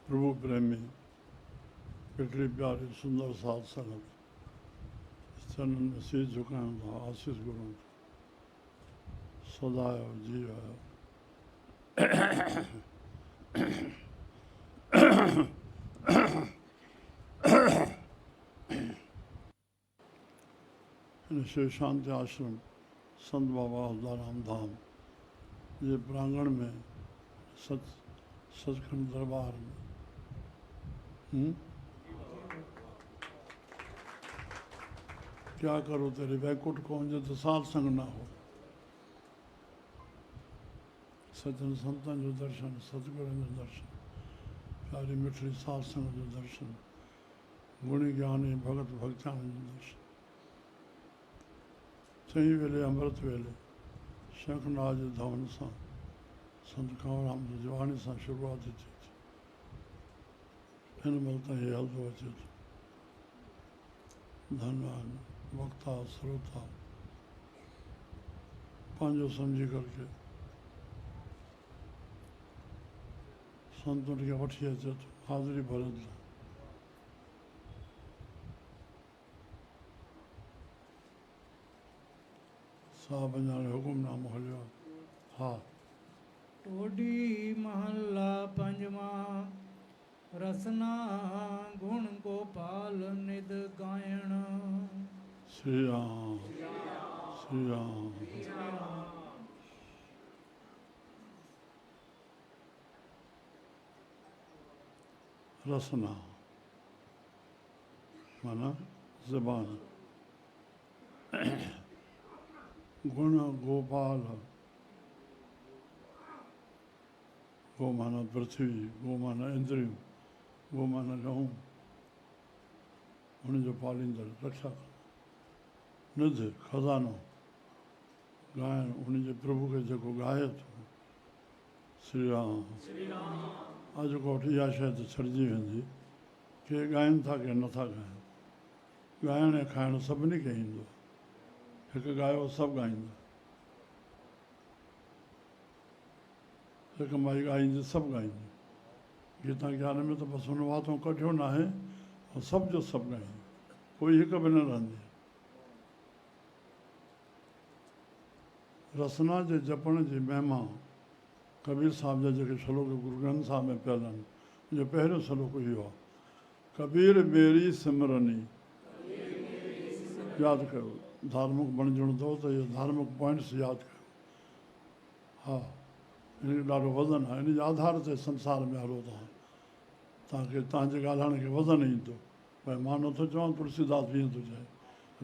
प्रभु प्रेमी पिटली प्यारी सुंदर साध संगत चरणन में शीश झुकाइण था आशीष गुरु सदायो जीवायो इन शिव शांति आश्रम संत बाबा हल्दाराम धाम ये प्रांगण में सचखंड दरबार में क्या करो तेरे वैकुंठ को जो साध संग ना हो सज्जन संतन जो दर्शन सतगुरु जो दर्शन प्यारी मिठड़ी साध संग जो दर्शन गुणी ज्ञानी भगत भक्तान जो दर्शन चई वेले अमृत वेले शंखनाद धवन सां संत कंवरराम जी जवानी सां शुरूआत थी हिन महिल ताईं हलंदो अचे थो धनवान वक्ता श्रोता पंहिंजो सम्झी करके संतुनि खे वठी अचे थो हाज़िरी भरे थो साहब अञा हुकुमनामो हलियो हा टोडी महला पंजवा रसना गुण गोपाल निद गायण श्री राम श्री राम रसना माना ज़बान गुण गोपाल गो माना पृथ्वी गो माना इंद्रियूं गो माना गहूं उनजो पालींदड़ रक्षा निध खज़ानो ॻाइण उनजे प्रभु खे जेको ॻाए थो श्री राम अॼु को वटि इहा शइ त छॾिजी वेंदी के ॻाइनि था के नथा ॻाइनि ॻाइण ऐं खाइण सभिनी खे ईंदो हिकु ॻायो सभु ॻाईंदा हिकु माई ॻाईंदी सभु ॻाईंदी गीता ज्ञान में त बसि हुन वातो कढियो न आहे ऐं सभु जो सभु ॻाईंदी कोई हिकु बि न रहंदी रसना जे जपण जी महिमा कबीर साहिब जा जेके श्लोक गुरु ग्रंथ साहिब में पियल आहिनि मुंहिंजो पहिरियों श्लोक इहो आहे कबीर मेरी सिमरनी यादि कयो धार्मिक बणिजणो अथव त इहो धार्मिक पॉइंट्स यादि कयो हा हिनजो ॾाढो वज़न आहे हिन जे आधार ते संसार में हलो तव्हांखे तव्हांजे ॻाल्हाइण खे वज़न ईंदो भई मां नथो चवां तुलसीदास बि ईअं थो चए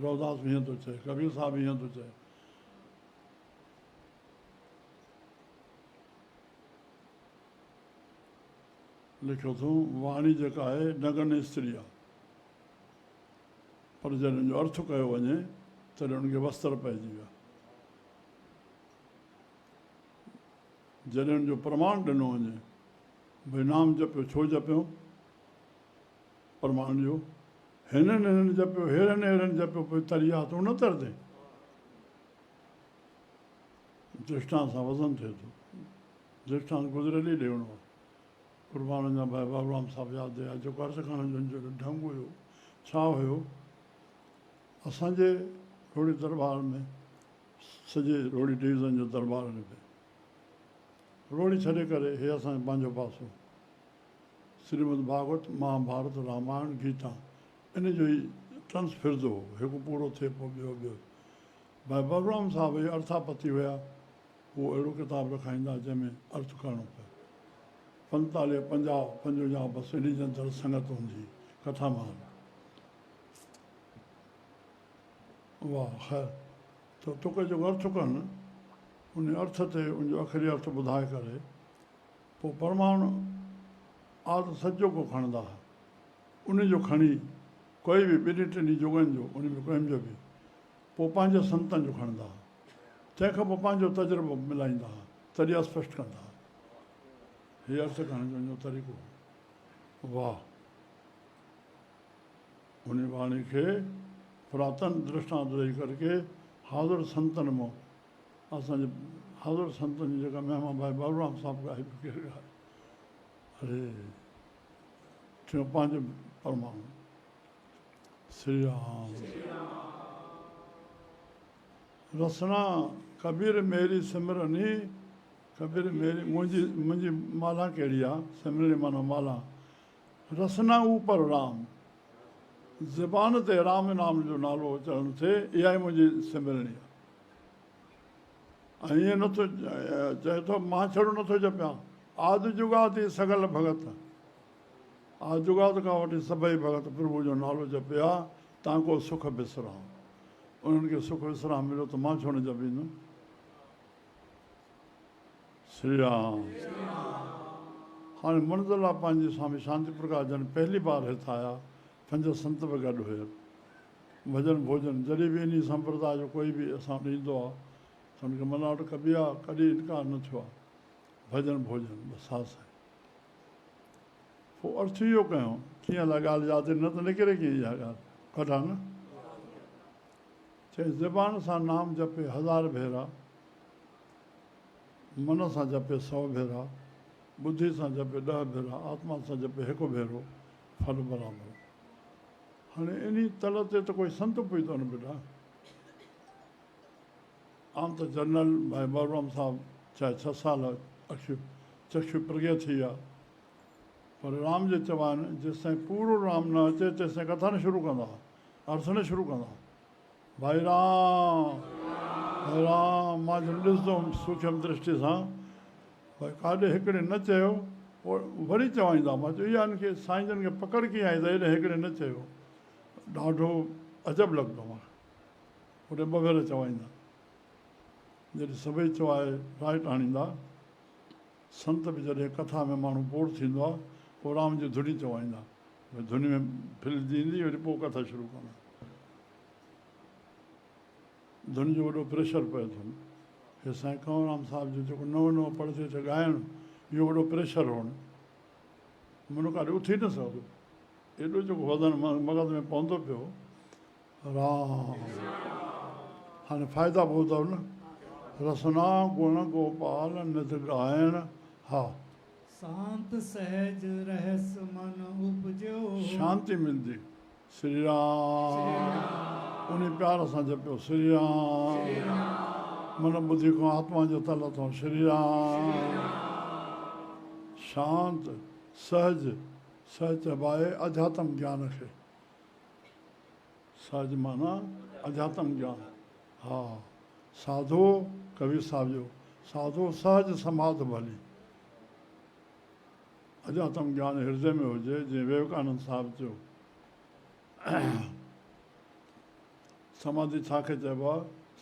रौदास बि ईअं थो चए कबीर साहिब ईअं थो चए लिखियो अथऊं वाणी जेका आहे नगन स्त्री आहे पर जॾहिं हुनजो अर्थ कयो वञे तॾहिं हुनखे वस्त्र पइजी वियो जॾहिं हुनजो प्रमाण ॾिनो वञे भई नाम जपियो छो जपियो प्रमाण ॾियो हिननि हिननि जपियो हेरनि हेरनि जपियो पोइ तरी आहे त न तरंदे दृष्टांत सां वज़न थिए थो दृष्टांत गुज़रियल ई ॾियणो आहे कुर्बान जा भाई बाबूराम साहिबु यादि आहे जेको अर्थ करण जो ढंग हुयो छा हुयो असांजे रोड़ी दरबार में सॼे रोड़ी डिवीज़न जो दरबार में रोड़ी छॾे करे हे असांजो पंहिंजो पासो श्रीमद भागवत महाभारत रामायण गीता इन जो ई टंस फिरंदो हो हिकु पूरो थिए पोइ ॿियो भाई बाबूराम साहिब इहे अर्थापति हुया उहो अहिड़ो किताबु रखाईंदा जंहिंमें अर्थ करणो पए 45 50 55 बसि इन जे अंदरि संगत हूंदी कथा मां वाह ख़ैर त तोखे जेको अर्थ कनि उन अर्थ ते उनजो आख़िरी अर्थ ॿुधाए करे पोइ परमाणु आदि सॼो को खणंदा हुआ उनजो खणी कोई बि ॿिनी टिनी जुगनि जो उन में कंहिंजो बि पोइ पंहिंजे संतनि जो खणंदा हुआ तंहिंखां पोइ पंहिंजो तजुर्बो मिलाईंदा हुआ तॾहिं स्पष्ट कंदा हुआ हीअ अर्थ करण जो मुंहिंजो तरीक़ो वाह उन वाणी खे पुरातन दृष्टांत ॾेई करके हाज़ुर संतनि मां असांजे हज़रत संतनि जी जेका महिमा भाई बाबूराम साहिबु ॻाए केरु ॻाए अरे टियों पंहिंजो परमाणु श्री राम रसना कबीर मेरी सिमरनी कबीर मेरी मुंहिंजी माला कहिड़ी आहे सिमरनी माना माला रसना ऊपर राम ज़बान ते राम नाम जो नालो उच्चारण थिए इहा ई मुंहिंजी सिमरनी आहे ऐं ईअं नथो चए थो मां छड़ो नथो जपियां आदि जुगादि सगल भगत आदि जुगादि खां वठी सभई भगत प्रभु जो नालो जपिया तव्हां को सुख विसरां उन्हनि खे सुख विसरां मिलियो त मां छो न जपींदुमि श्री राम हाणे मंज़िल आहे पंहिंजी स्वामी शांति प्रकाश जन पहली बार हिते आया 5 संत बि गॾु हुया भॼन भोजन जॾहिं बि इन संप्रदाय जो कोई बि असां वटि ईंदो आहे त हुनखे मना वटि कबी आहे कॾहिं इनकार न थियो आहे भॼन भोजन बसि हा साईं पोइ अर्थ इहो कयूं कीअं अलाए ॻाल्हि यादि न त निकिरे कीअं इहा ॻाल्हि कढा न चए ज़बान सां नाम जपे 1000 भेरा मन सां जपे 100 भेरा बुद्धि सां जपे 10 भेरा आत्मा सां जपे 1 भेरो फल बराबरि हाणे इन तल ते त कोई संत पुॼंदो न बेटा आम त जनरल भाई बाबूराम साहिबु चाहे 6 साल चक्षु प्रज्ञा थी आहे पर राम जे चवाइनि जेसिताईं पूरो राम न अचे तेसिताईं कथा न शुरू कंदा अर्थ न शुरू कंदा भाई राम मां जॾहिं ॾिसंदुमि सूक्ष्म दृष्टि सां भई काॾे हिकिड़े न चयो पोइ वरी चवाईंदा मां चयो इहा हिनखे साईं जन खे पकड़ कीअं आई त हेॾे हिकिड़े न चयो ॾाढो अजब लॻंदो आहे होॾे 2 भेरा चवाईंदा जॾहिं सभई चवाए राइट आणींदा संत बि जॾहिं कथा में माण्हू बोर थींदो आहे पोइ राम जी धुनी चवाईंदा भई धुनी में फिलजी ईंदी वरी पोइ कथा शुरू कंदा धुन जो वॾो प्रेशर पए थो हे साईं कंवरराम साहिब जो जेको नओं पढ़जे त ॻाइणु इहो वॾो प्रेशर हुअणु मनु काॾे उथी न सघंदो एॾो जेको वज़न मग़ज़ में पवंदो पियो राम हाणे फ़ाइदा पोइ अथव न रसना गुण गोपाल नित ॻाइण हा शांत सहज रहस मन उपजो शांति मिलंदी श्री राम उन प्यार सां जपियो श्री राम मन ॿुधी खां आत्मा जो तल अथव श्री राम शांत सहज सहज चबाए अध्यात्म ज्ञान खे सहज माना अध्यात्म ज्ञान हा साधो कबीर साहिब जो साधो सहज समाधि भली अध्यात्म ज्ञान हृदय में हुजे जीअं विवेकानंद साहिब चयो समाधि छाखे चइबो आहे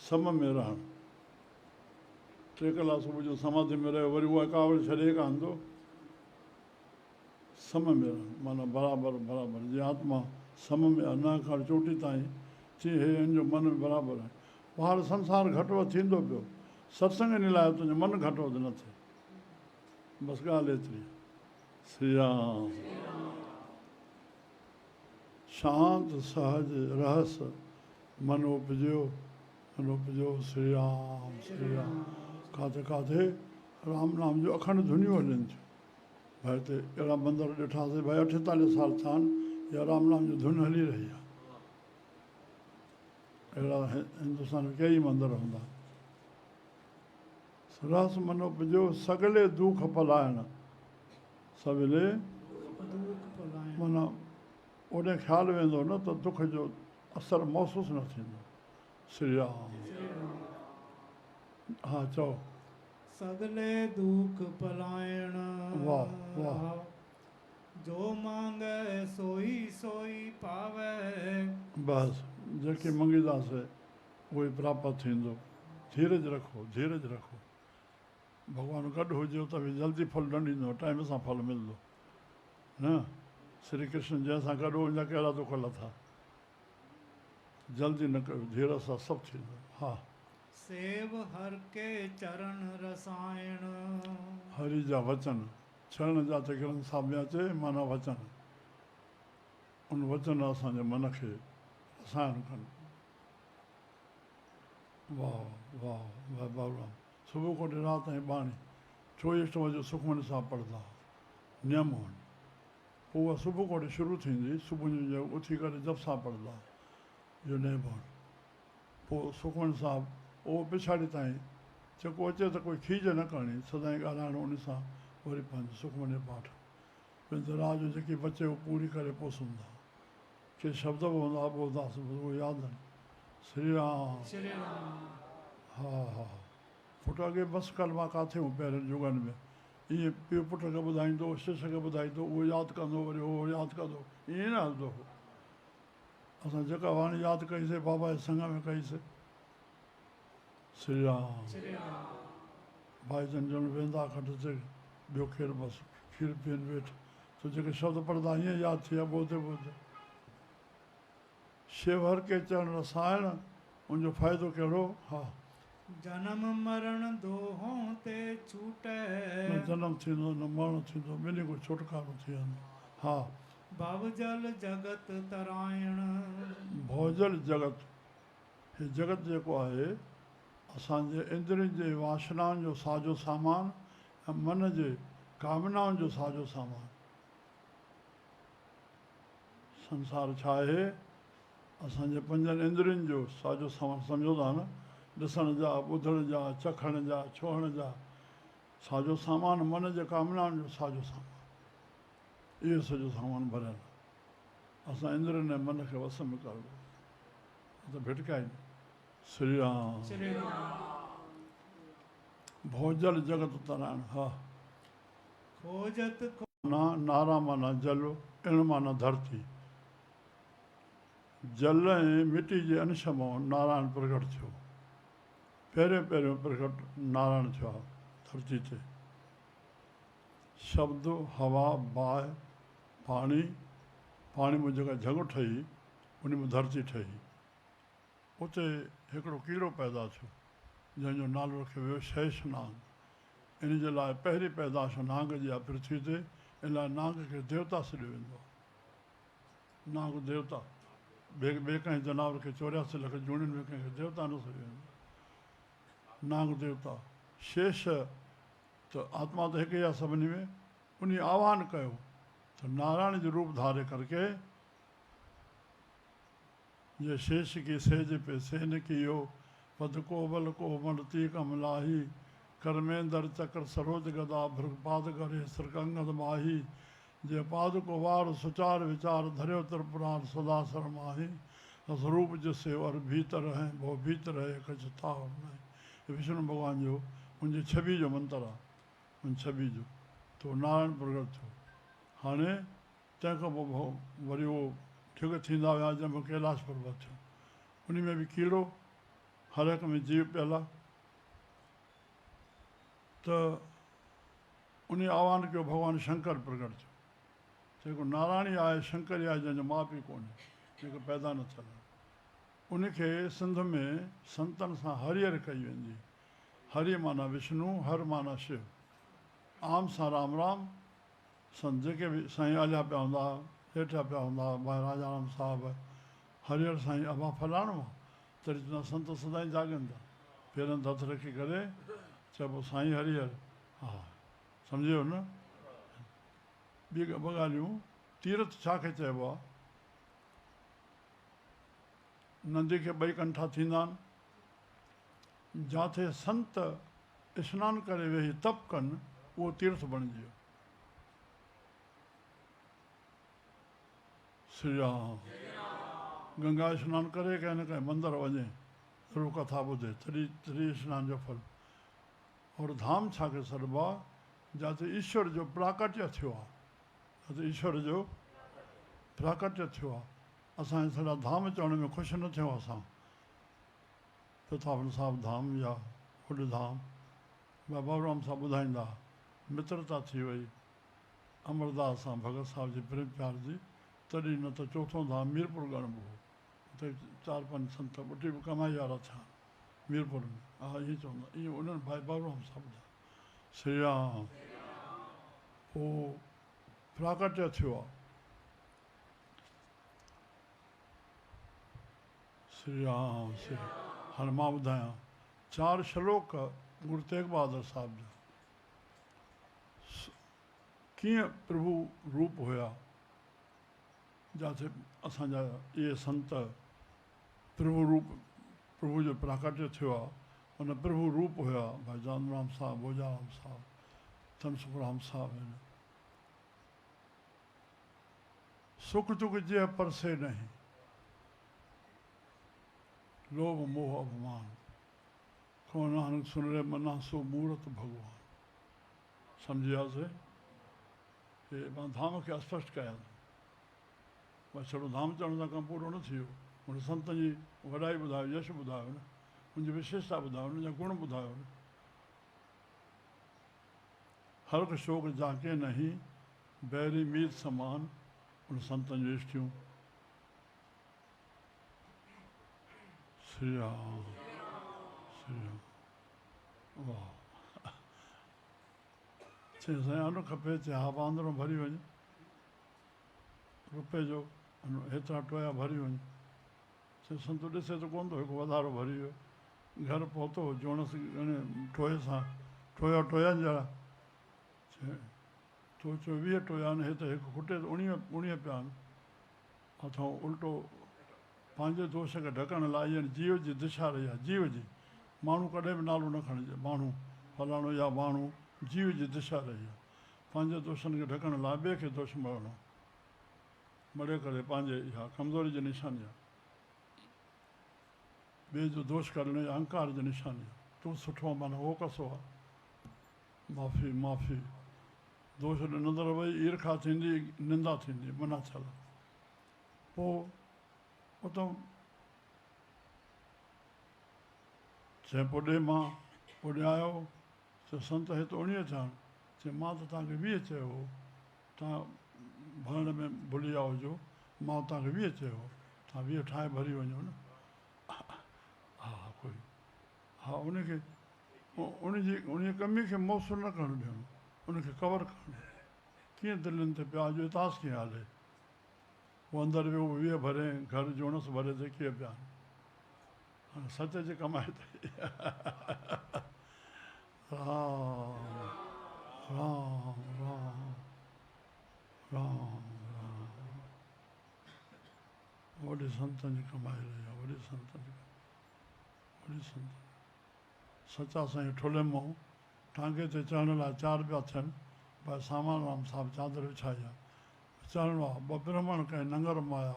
सम में रहणु 3 कलाक सुबुह जो समाधि में रहियो वरी उहा कावड़ छॾे कान थो सम में रहणु माना बराबरि बराबरि जीअं आत्मा सम में आहे न खां चोटी ताईं तीअं हे हिन जो मन बराबरि आहे ॿाहिरि संसार घटि वधि थींदो पियो सत्संग इन लाइ तुंहिंजो मन घटि वधि न थिए बसि ॻाल्हि एतिरी श्री राम शांत सहज रहस मन उपजो श्री राम काथे काथे राम नाम जो अखंड धुनियूं हलनि थियूं भाई हिते अहिड़ा मंदर ॾिठासीं भाई 48 साल थिया आहिनि या राम नाम जो धुन हली रही आहे अहिड़ा हिंदुस्तान में कई मंदर हूंदा रस मन उपजो सगले दुख पलाइण सवेले माना ओॾे ख़्यालु वेंदो न त दुख जो असरु महसूसु न थींदो श्री राम हा चओ सगले दुख पलायण वाह वाह जो मांगे सोई सोई पावे बसि जेके मंगीदासीं उहे प्राप्त थींदो धीरज रखो भॻवानु गॾु हुजे त बि जल्दी फल न ॾींदो टाइम सां फल मिलंदो न श्री कृष्ण जंहिंसां गॾु हुनजा कहिड़ा दुख लथा जल्दी न कयो धीरज सां सभु थींदो हा सेव हर के चरण रसायण हरि जा वचन चरण जा त ग्रंथ साहिब में अचे माना वचन उन वचन असांजे मन खे रसायण कनि वाह वाह वाह बाबूराम सुबुह को वठी राति ताईं बाणी 24 वजे सुखमनी साहिबु पढ़ंदा नियम हुअनि पोइ उहा सुबुह को वठी शुरू थींदी सुबुह जो उथी करे जप सां पढ़ंदा इहो नियम हुअनि पोइ सुखमनी साहिबु उहो पिछाड़ी ताईं जेको अचे त कोई खीज न करणी सदाईं ॻाल्हाइणो उन सां वरी पंहिंजो सुखमनी पाठ पंहिंजो रात जो जेकी बचे उहो पूरी करे पोइ सुम्हंदा के शब्द बि हूंदा ॿुधंदासीं उहो यादि आहिनि श्री राम श्री राम हा हा पुटु अॻे बसि कलमा किथे हूं पहिरियों युगनि में ईअं पीउ पुट खे ॿुधाईंदो शिष्य खे ॿुधाईंदो उहो यादि कंदो वरी उहो यादि कंदो ईअं न हलंदो हो असां जेका वाणी यादि कईसीं बाबा जे संग में कईसीं श्री राम श्री राम भाई जन ॼण वेंदा खटि ते ॿियो केरु बसि खीरु पीअनि वेठि त जेके शब्द पढ़ंदा ईअं यादि थी विया ॿुधे ॿुधे शिव हर के चरण रसायण उनजो फ़ाइदो कहिड़ो हा जन्म मरण दोहों ते छूटै न जनम थींदो न मरण थींदो ॿिन्ही को छुटकारो थी वेंदो हा भवजल जगत तरायण भोजल जगत हे जगत जेको आहे असांजे इंद्रियुनि जे वासनाउनि जो साजो सामान ऐं मन जे कामनाउनि जो साजो सामान संसार छा आहे असांजे पंजनि इंद्रियुनि जो साजो सामान सम्झो था न ॾिसण जा ॿुधण जा चखण जा छुहण जा साजो सामान मन जे कामनाउनि जो साजो सामान इहो सॼो सामान भरियल असां इंद्रियुनि ऐं मन खे वस में करणो त भिटकाइनि श्री राम श्री राम भोजल जगत तरायण हा खोजत ना नारा माना जल इण माना धरती जल ऐं मिटी जे अंश मां नारायण प्रगट थियो पहिरियों पहिरियों प्रगट नारायण थियो आहे धरती ते शब्द हवा बाहि पाणी पाणी में जेका जॻ ठही उन में धरती ठही उते हिकिड़ो कीड़ो पैदा थियो जंहिंजो नालो रखियो वियो शेष नाग इन जे लाइ पहिरीं पैदाश नाग जी आहे पृथ्वी ते इन लाइ नाग खे देवता सॾियो वेंदो आहे नाग देवता ॿिए कंहिं जनावर खे 84 लख जूणियुनि में कंहिंखे देवता न सॾियो वेंदो नाग देवता शेष त आत्मा त हिकु ई आहे सभिनी में उन आह्वान कयो त नारायण जो रूप धारे करके ये शेष की सेज पे सेन कियो पद कोबल कोमल तीक अमलाही कर्मेंद्र चक्र सरोज गदा भृगपाद करे सरकंगद माही जे पाद को वार सुचार विचार धर्यो त्रिपुरार सदा शर्माही स्वरूप जिसे और भीतर है वो भीतर है कछ था और नहीं विष्णु भगवान जो उनजी छवि जो मंत्र आहे उन छवि जो तो नारायण प्रगट थियो हाणे तंहिंखां पोइ वरी उहो ठीक थींदा विया जंहिंमें कैलाश पर्वत थियो उन में बि कीड़ो हर हिक में जीव पियल आहे त उन आह्वान कयो भॻवानु शंकर प्रगट थियो जेको नारायण ई आहे शंकर ई आहे जंहिंजो माउ पीउ कोन्हे जेको पैदा न थियल आहे उनखे सिंध में संतनि सां हरिहर कई वेंदी हरि माना विष्णु हर माना शिव आम सां राम राम संत जेके बि साईं आलिया पिया हूंदा हेठिया पिया हूंदा भाई राजाराम साहिबु हरिहर साईं अबा फलाणो आहे तॾहिं चवंदा संत सदाईं जाॻनि था पेरनि हथ रखी करे चइबो साईं हरिहर हा सम्झो न ॿी ॿ ॻाल्हियूं तीर्थ छा खे चइबो आहे नंदी खे 2 कंठा थींदा आहिनि जिथे संत सनानु करे वेही तप कनि उहो तीर्थ बणिजी वियो श्री राम गंगा सनानु करे कंहिं न कंहिं मंदरु वञे गुरू कथा ॿुधे तॾहिं सनान जो फल और धाम छा खे सॾिबो आहे जिते ईश्वर जो प्राकट्य थियो आहे जिते ईश्वर जो प्राकट्य थियो आहे असांजे सॼा धाम चवण में ख़ुशि न थियूं असां प्रताप साहिब धाम या हुड धाम बाबूराम साहिबु ॿुधाईंदा मित्रता थी वई अमरदास सां भगत साहिब जी प्रेम प्यार जी तॾहिं न त चोथों धाम मीरपुर ॻणिबो हो उते 4-5 संत ॿुटी बि कमाई वारा थिया मीरपुर में हा ईअं चवंदा ईअं उन्हनि भाई बाबूराम साहिब जा श्री राम पोइ प्राकट्य थियो आहे श्री राम श्री हाणे मां ॿुधायां 4 श्लोक गुरु तेग बहादुर साहिब जा कीअं प्रभु रूप हुया, जिथे असांजा इहे संत प्रभु रूप, प्रभु जो प्राकट्य थियो आहे, उन प्रभु रूप हुया भाई जानराम साहब, भोजाराम साहब, धनसुखराम साहब आहिनि। सुख दुख जे परसे नहीं, लोभ मोह अभिमान, को नानक सुन रे मना सो मूर्त भगवान। सम्झियासीं? हे मां धाम खे अस्पष्ट कयां, बसि छड़ो धाम चवण सां कमु पूरो न थियो। हुन संतनि जी वॾाई ॿुधायो, यश ॿुधायो न, हुनजी विशेषता ॿुधायो, हुनजा गुण ॿुधायो न। हर्क शोक जाके नहीं, बैरी मीत समान, उन संतनि जूं इष्टियूं। श्री राम, श्री राम, वाह। चई साईं अन खपे, चई हा बांदरो भरी वञ, रुपए जो हेतिरा टोया भरी वञ। चई संत ॾिसे त कोन थो, हिकु वधारो भरी वियो। घर पहुतो, जोणस टोए सां टोया टोयनि जहिड़ा। चई तो चयो 20 टोया आहिनि, हे त हिकु खुटे त 19 पिया आहिनि। अथऊं उल्टो पंहिंजे दोष खे ढकण लाइ इन जीव जी दिशा रही आहे, जीव जी। माण्हू कॾहिं बि नालो न खणिजे, माण्हू फलाणो या माण्हू, जीव जी दिशा रही आहे। पंहिंजे दोषनि खे ढकण लाइ ॿिए खे दोष मरणो, मरे करे पंहिंजे इहा कमज़ोरी जी निशानी आहे। ॿिए जो दोष करणु अहंकार जी निशानी आहे। तूं सुठो आहे माना उहो कसो आहे, माफ़ी माफ़ी। दोष नंदर वही ईर्खा थींदी, निंदा थींदी, मना थियल। पोइ उतां चए पोइ ॾे मां, पोइ ॾियायो। चयो संत हे त 19 थिया आहिनि। चए मां त तव्हांखे 20 चयो हो, तव्हां भरण में भुली विया हुजो, मां तव्हांखे 20 चयो हो, तव्हां 20 ठाहे भरी वञो न। हा कोई, हा उनखे उन कमी खे मौसूल न करणु ॾियणो, उनखे कवर करणु। कीअं दिलनि ते पिया जो इतास कीअं हले। उहो अंदरि वियो 20 भरे, घर जोणस भरे ते कीअं पिया आहिनि। हाणे सच जी कमाए ते राम राम राम राम राम। वॾे संतनि जी कमाई रही आहे, वॾे संतनि जी, वॾे संत। सचा साईं ठुले मों टांगे ते चढ़ण लाइ 4 पिया थियनि। भाई सामान राम साहिब चादर विछाई आहे, चढ़णो आहे। 2 ब्राह्मण कंहिं नंगर माया,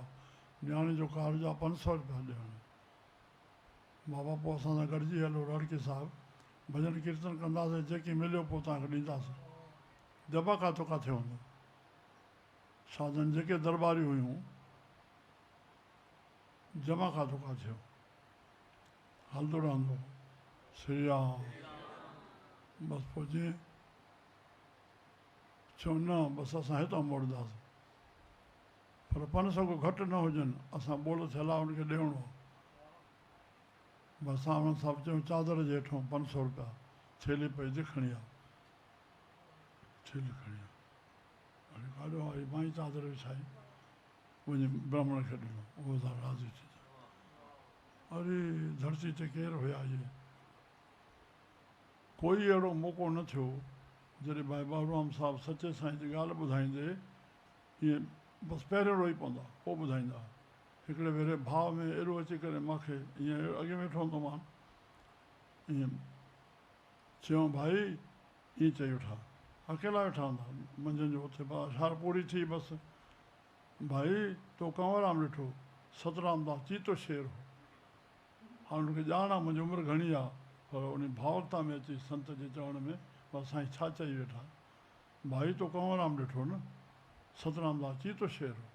न्याणी जो कारज आहे 500 रुपया ॾियणु। बाबा पोइ असां सां गॾिजी हलो रड़की साहिब, भॼन कीर्तन कंदासीं, जेकी मिलियो पोइ तव्हांखे ॾींदासीं। दॿा काथो किथे हूंदो, साधन जेके दरबारियूं हुयूं, जमा काथो किथे हो, हलंदो रहंदो। श्री राम। बसि पोइ जीअं चओ न, बसि असां हितां मोड़ंदासीं, पर 500 खां घटि न हुजनि, असां ॿोल थियल आहे हुनखे ॾियणो आहे। बसि सावण साहिबु चयूं चादर जे हेठो 500 रुपया, थेली पई दिखणी आहे, थेली खणी आहे। हाणे काॾो आई, मां ई चादर विछाई, वञी ब्राह्मण खे ॾिनो, उहो त राज़ी थी। अरे धरती ते केरु हुया इहे। कोई अहिड़ो मौक़ो न थियो जॾहिं भाई बाबूराम साहिबु सचे साईं जी ॻाल्हि ॿुधाईंदे ईअं बसि पहिरियों रोई पवंदा, पोइ ॿुधाईंदा। हिकिड़े भेरे भाव में एॾो अची करे मूंखे ईअं अॻे वेठो हूंदो मां, ईअं चयूं भाई ईअं चई वेठा, अकेला वेठा हूंदा, मंझंदि जो उथे अशार पूरी थी, बसि भाई तो कंवरराम ॾिठो, सतराम दास चीतो शेर हो। हाणे हुनखे ॼाण आहे मुंहिंजी उमिरि घणी आहे, पर उन भावुकता में अची संत जे चवण में बसि साईं छा चई वेठा, भाई तो कंवरराम ॾिठो न, सतराम दास चीतो शेर हो।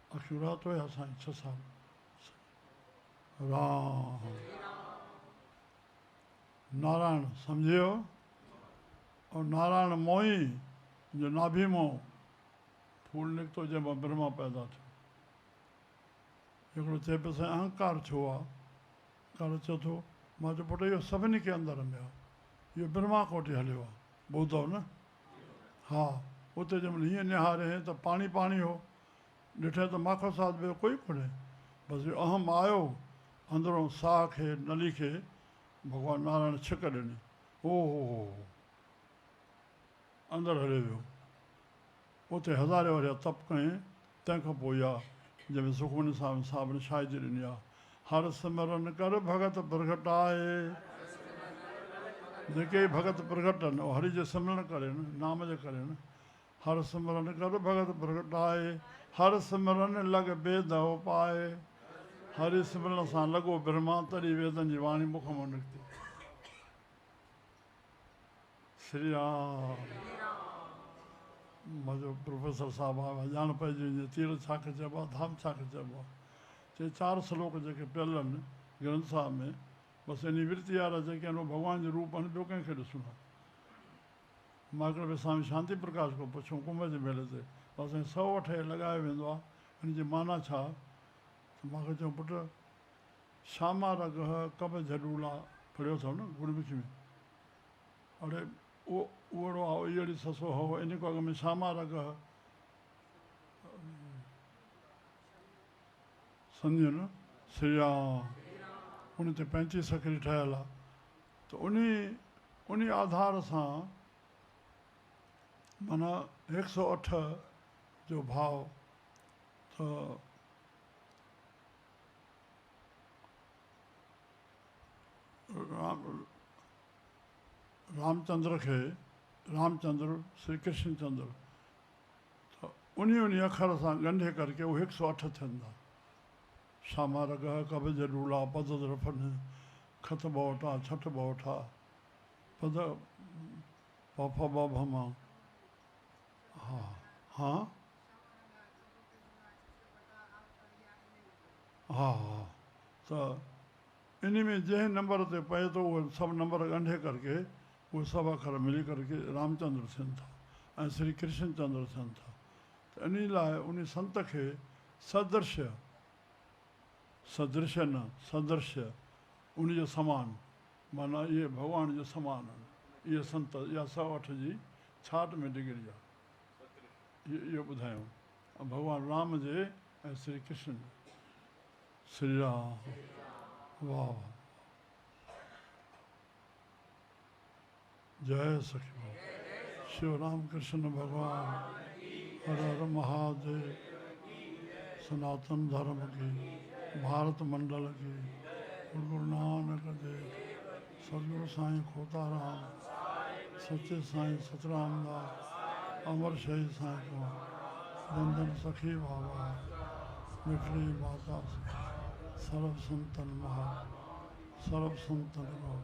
अखियूं राति हुया साईं 6 साल। राम नारायण सम्झियो। और नारायण मोही जो नाभि मों फूल निकितो जंहिंमां ब्रह्मा पैदा थियो। हिकिड़ो चए पियो साईं अहंकार छो आहे, कर चए थो, मां चयो पुटु इहो सभिनी खे अंदरि में आहे, इहो ब्रह्मा कोठे हलियो आहे, ॿुधो न। हा उते जंहिंमहिल हीअं निहारे त पाणी पाणी हो, ॾिठे त माखो साथ ॿियो कोई कोन्हे, बसि इहो अहम आयो अंदरों साह खे नली खे भॻवानु नारायण छिक ॾिनी, ओ हो अंदरि हली वियो। उते हज़ारे वरी तप कयईं। तंहिंखां पोइ इहा जंहिंमें सुखमनी साहिब ने शायदि ॾिनी आहे, हर सिमरन कर भगत प्रगटाए। जेके भगत प्रगट आहिनि उहे हरि जो सिमरन करेनि, नाम जो करेनि। हर सिमरन कर भगत प्रगटाए, हर सिमरन लॻ बेदव पाए। हरि सिमरन सां लॻो ब्रह्मा, तॾहिं वेदनि जी वाणी मुख मां निकिती। श्री राम। मुंहिंजो प्रोफेसर साहिबु आहे, ॼाण पइजी वञे तीर्थ छाखे चइबो आहे, धाम छाखे चइबो आहे। चए 4 श्लोक जेके पियल आहिनि ग्रंथ साहिब में, बसि इन विरती वारा जेके आहिनि उहे भॻवान जो रूप आहिनि, ॿियो कंहिंखे ॾिसणो आहे। मां हिकिड़े भई स्वामी शांति प्रकाश खां पुछूं कुंभ जे मेले ते, बसि 108 लॻायो वेंदो आहे, हिन जी माना छा? त मूंखे चयूं पुटु श्यामा रगह कब झडूला पढ़ियो अथव न गुरमुखी में। अड़े उहो आहे इहो ससो हो, इन खां अॻु में श्यामा रगह सम्झो न। श्री राम। उन ते 35 अखरी ठहियल आहे। त उन आधार सां माना 108 जो भाव त रामचंद्र खे, रामचंद्र श्री कृष्ण चंद्र, त उन अखर सां ॻंढे करके उहे 108 थियनि था। श्यामा रगह कब झडूला पद रफन, खत ॿौठा छठ ॿौठा, पद पफ भमा। हा हा हा हा। त इन में जंहिं नंबर ते पए थो उहे सभु नंबर ॻंढे करके उहे सभु अखर मिली करके रामचंद्र थियनि था ऐं श्री कृष्ण चंद्र थियनि था। त इन लाइ उन संत खे सदृश्य, सदृश्य न सदृश्य, उन जो समान, माना इहे भॻवान जो समान आहिनि। इहे संत, इहा 108 जी 66 में डिग्री आहे। इहो ॿुधायूं भॻवानु राम जे ऐं श्री कृष्ण जे। श्री राम। वाह वाह। जय सखी बाबा। शिव राम कृष्ण भगवान। हर हर महादेव। सनातन धर्म की, भारत मंडल की, गुरु नानक देव, सतगुरु साईं खोताराम, सच्चे साईं सतराम दास, अमर शहीद साईं कुमार, बंदन सखी बाबा, मिठड़ी माता, सर्व संतन महा, सर्व संतन को